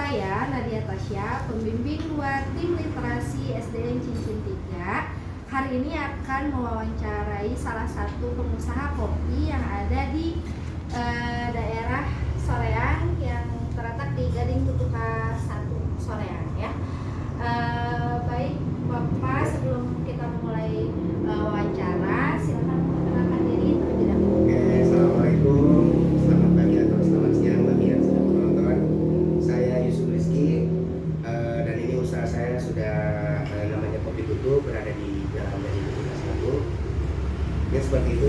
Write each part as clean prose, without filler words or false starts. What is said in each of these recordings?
saya Nadia Tasya, pembimbing 2 tim literasi SDN Cincin 3. Hari ini akan mewawancarai salah satu pengusaha kopi yang ada di daerah Soreang yang terletak di Gading Tutuka 1 Soreang ya. Baik Bapak, sebelum kita mulai wawancara, silakan perkenalkan diri terlebih dahulu. Oke, assalamualaikum, selamat pagi atau selamat siang bagi yang sedang menonton. Saya Yusuf Rizky, dan ini usaha saya sudah namanya Kopi Tutu, berada di Jalan Gading Tutuka 1. Ya seperti itu.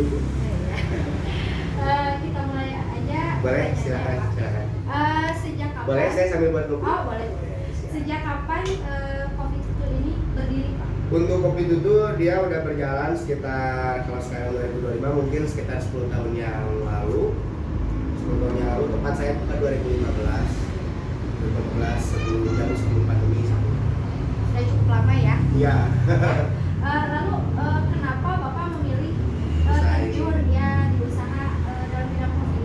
Kita mulai aja. Boleh, silakan. Sejak kapan? Boleh saya sambil buat kopi? Oh, boleh. Sejak kapan Kopi Tutu ini berdiri, Pak? Untuk Kopi Tutu dia udah berjalan sekitar, kalau sekarang 2025 mungkin sekitar 10 tahun yang lalu. 10 tahun yang lalu, tepat saya buka 2015 sebelum pandemi. Sudah cukup lama ya? Iya. Lalu kenapa Bapak memilih Usaha terjun ya di usaha dalam bidang kopi?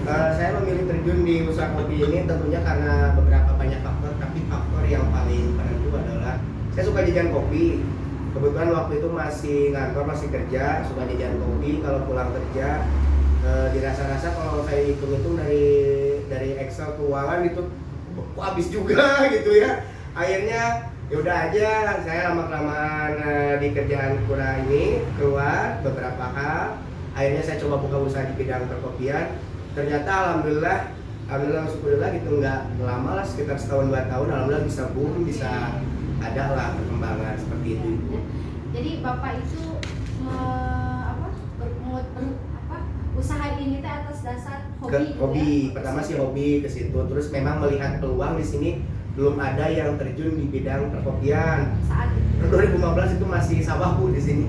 Saya memilih terjun di usaha kopi ini tentunya karena beberapa banyak faktor, tapi faktor yang paling penentu adalah saya suka jajan kopi. Kebetulan waktu itu masih ngantor, masih kerja, suka jajan kopi. Kalau pulang kerja, dirasa-rasa kalau saya hitung-hitung dari Excel keuangan itu kok habis juga gitu ya. Akhirnya yaudah aja, saya lama-kelamaan di kerjaan kurang ini keluar beberapa hal. Akhirnya saya coba buka usaha di bidang perkopian. Ternyata alhamdulillah syukurillah gitu, nggak lama lah, sekitar setahun 2 tahun alhamdulillah bisa boom, bisa ada lah perkembangan seperti itu. Jadi Bapak itu usaha ini teh atas dasar hobi. Hobi, pertama sih hobi ke situ, terus memang melihat peluang di sini belum ada yang terjun di bidang perkopian. Saat itu 2015 itu masih sawah Bu di sini.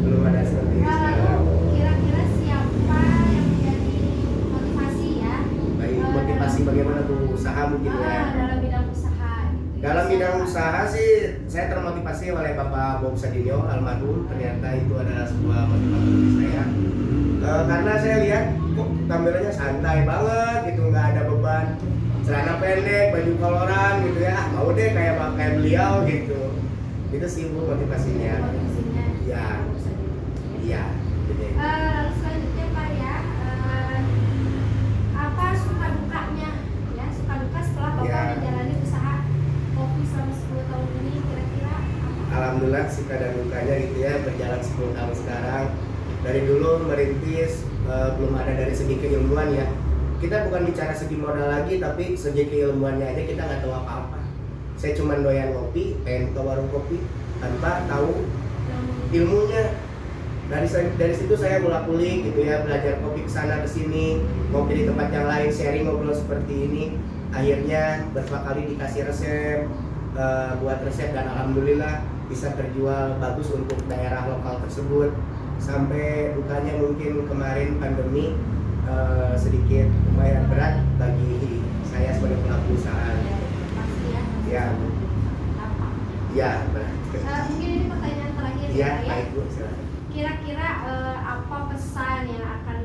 Belum ada seperti itu. lalu kira-kira siapa yang menjadi motivasi ya? Baik, motivasi bagaimana Bu usaha mungkin ya. Dalam bidang usaha. Dalam bidang usaha sih saya termotivasi oleh Bapak Bob Sadinio almarhum. Ternyata itu adalah sebuah motivasi bagi saya. Karena saya lihat kok tampilannya santai banget gitu, nggak ada beban, celana pendek, baju koloran gitu ya, mau deh kayak beliau gitu. Itu sih Bu motivasinya. Iya. Iya. Gitu. Lalu selanjutnya Pak ya, apa suka dukanya ya, suka duka setelah Bapak Ya. menjalani usaha kopi selama 10 tahun ini, kira-kira apa? Alhamdulillah suka dan dukanya gitu ya, berjalan 10 tahun sekarang. Dari dulu merintis belum ada dari segi keilmuan ya. Kita bukan bicara segi modal lagi, tapi segi keilmuannya aja kita nggak tahu apa-apa. Saya cuma doyan kopi, pengen ke warung kopi tanpa tahu ilmunya. Dari situ saya mulak-mulik gitu ya, belajar kopi kesana kesini, ngopi di tempat yang lain, sharing ngobrol seperti ini. Akhirnya beberapa kali dikasih resep, buat resep, dan alhamdulillah bisa terjual bagus untuk daerah lokal tersebut. Sampai dukanya mungkin kemarin pandemi sedikit lumayan berat bagi saya sebagai pelaku usaha. Pasti ya. Ya. Apa? Ya, berat. Mungkin ini pertanyaan terakhir Ya, ya. baik Bu, silakan. Kira-kira apa pesan yang akan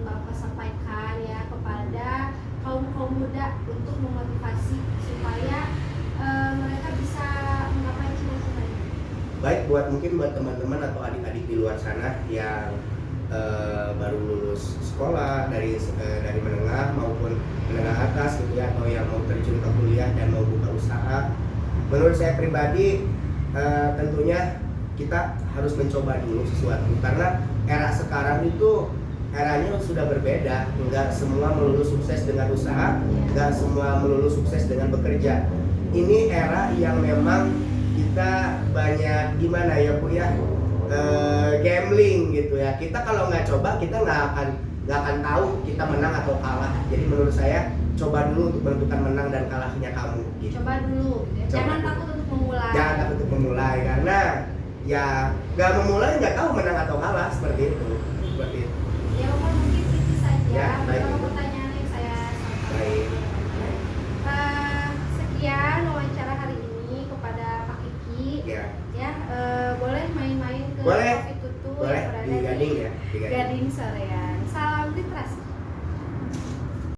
Bapak sampaikan ya kepada kaum muda untuk memotivasi supaya mereka bisa menggapai cita-citanya? Baik, mungkin buat teman-teman atau adik-adik di luar sana yang baru lulus sekolah dari menengah maupun menengah atas gitu ya, atau yang mau terjun ke kuliah dan mau buka usaha. Menurut saya pribadi tentunya kita harus mencoba dulu sesuatu, karena era sekarang itu eranya sudah berbeda. Enggak semua melulu sukses dengan usaha, enggak semua melulu sukses dengan bekerja. Ini era yang memang kita banyak gimana ya Bu ya, gambling gitu ya. Kita kalau nggak coba kita nggak akan tahu kita menang atau kalah. Jadi menurut saya coba dulu untuk menentukan menang dan kalahnya kamu gitu. Coba dulu gitu ya. Jangan takut untuk memulai. Jangan takut untuk memulai, karena ya nggak memulai nggak tahu menang atau kalah, seperti itu. Ya Bapak, mungkin itu saja Ya, baik. beberapa pertanyaan yang saya sampaikan. Baik. Sekian wawancara hari ini kepada Pak Kiki. Ya. Ya, boleh main-main ke Boleh. Kopi Tutu Boleh yang berada di Gading ya, di Gading. Gading Soreang. Salam literasi.